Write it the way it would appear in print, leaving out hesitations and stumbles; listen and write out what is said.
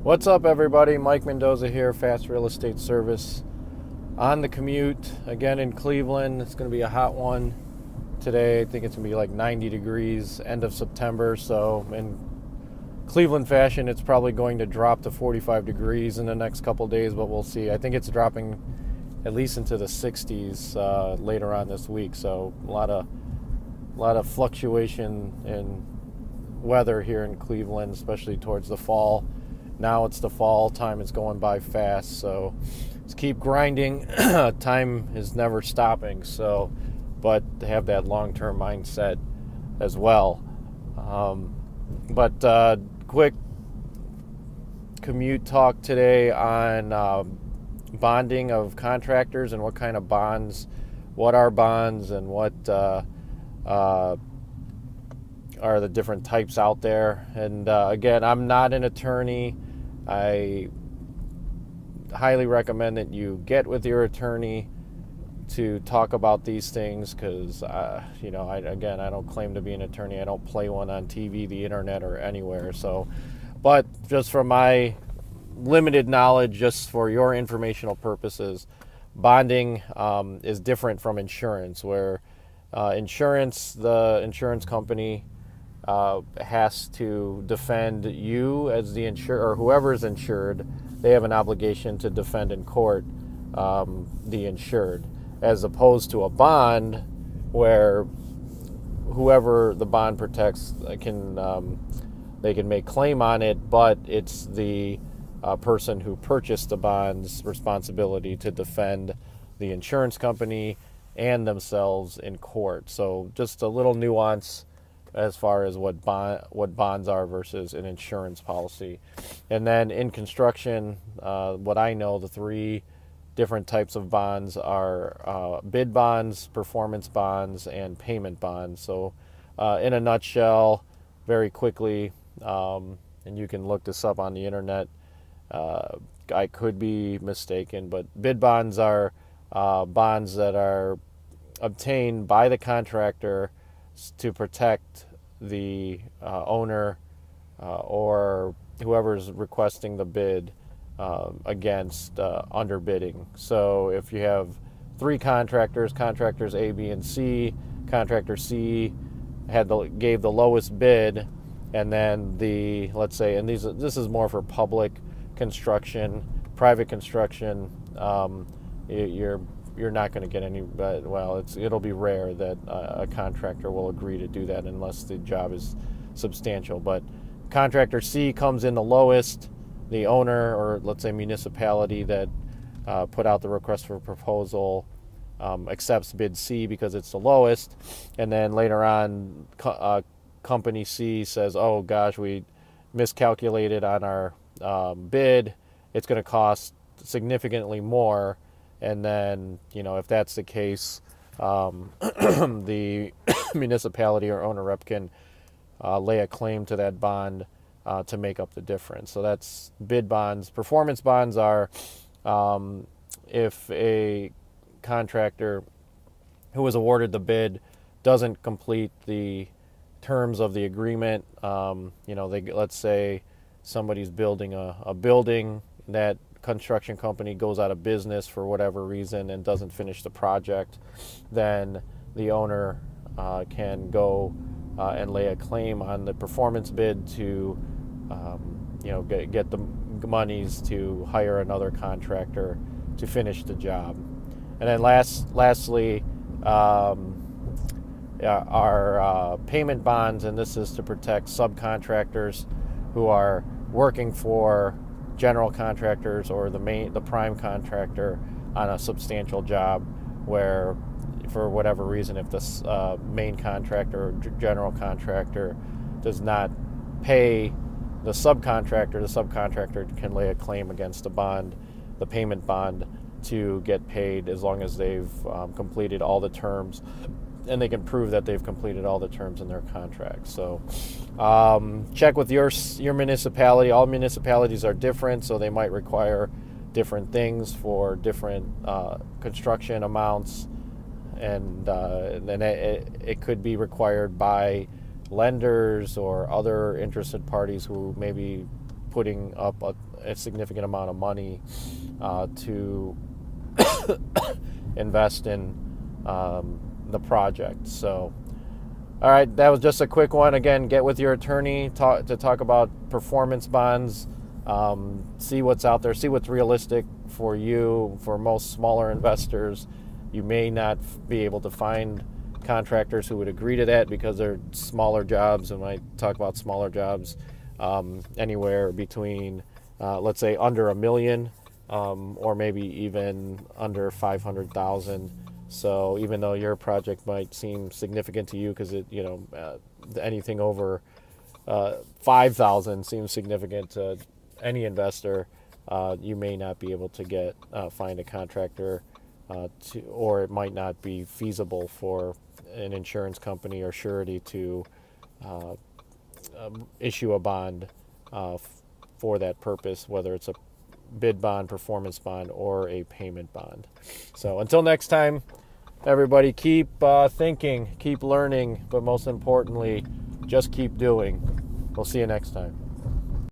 What's up, everybody? Mike Mendoza here, Fast Real Estate Service. On the commute, again in Cleveland. It's going to be a hot one today. I think it's going to be like 90 degrees, end of September. So in Cleveland fashion, it's probably going to drop to 45 degrees in the next couple days, but we'll see. I think it's dropping at least into the 60s later on this week. So a lot of fluctuation in weather here in Cleveland, especially towards the fall. Now it's the fall, time is going by fast, so let's keep grinding. Time is never stopping, so, but to have that long-term mindset as well. Quick commute talk today on bonding of contractors and what kind of bonds, what are bonds, and what are the different types out there. And again, I'm not an attorney. I highly recommend that you get with your attorney to talk about these things because, I don't claim to be an attorney. I don't play one on TV, the internet, or anywhere. So, but just from my limited knowledge, just for your informational purposes, bonding is different from insurance, where the insurance company has to defend you as the insured, or whoever is insured. They have an obligation to defend in court the insured, as opposed to a bond where whoever the bond protects they can make claim on it, but it's the person who purchased the bond's responsibility to defend the insurance company and themselves in court. So just a little nuance as far as what bonds are versus an insurance policy. And then in construction, what I know, the three different types of bonds are bid bonds, performance bonds, and payment bonds. So in a nutshell, very quickly, and you can look this up on the internet, I could be mistaken, but bid bonds are bonds that are obtained by the contractor to protect the owner or whoever's requesting the bid against underbidding. So if you have three contractors A, B, and C, contractor C gave the lowest bid, and then let's say, and this is more for public construction, private construction, you're not going to get any, it'll be rare that a contractor will agree to do that unless the job is substantial. But contractor C comes in the lowest, the owner, or let's say municipality that put out the request for proposal, accepts bid C because it's the lowest, and then later on company C says, oh gosh, we miscalculated on our bid, it's going to cost significantly more. And then, if that's the case, the municipality or owner rep can lay a claim to that bond to make up the difference. So that's bid bonds. Performance bonds are if a contractor who was awarded the bid doesn't complete the terms of the agreement. Let's say somebody's building a building, that construction company goes out of business for whatever reason and doesn't finish the project, then the owner can go and lay a claim on the performance bid to get the monies to hire another contractor to finish the job. And then lastly our payment bonds, and this is to protect subcontractors who are working for general contractors or the prime contractor on a substantial job, where for whatever reason, if the main contractor or general contractor does not pay the subcontractor can lay a claim against the payment bond, to get paid as long as they've completed all the terms, and they can prove that they've completed all the terms in their contract. So check with your municipality. All municipalities are different, so they might require different things for different construction amounts, and then it could be required by lenders or other interested parties who maybe putting up a significant amount of money to invest in the project. So, all right, that was just a quick one. Again, get with your attorney to talk about performance bonds. See what's out there, see what's realistic for you. For most smaller investors, you may not be able to find contractors who would agree to that because they're smaller jobs. And when I talk about smaller jobs, anywhere between, let's say, under $1 million, or maybe even under 500,000. So even though your project might seem significant to you, because anything over 5,000 seems significant to any investor, you may not be able to find a contractor, or it might not be feasible for an insurance company or surety to issue a bond for that purpose, whether it's a bid bond, performance bond, or a payment bond. So until next time, everybody, keep thinking, keep learning, but most importantly, just keep doing. We'll see you next time.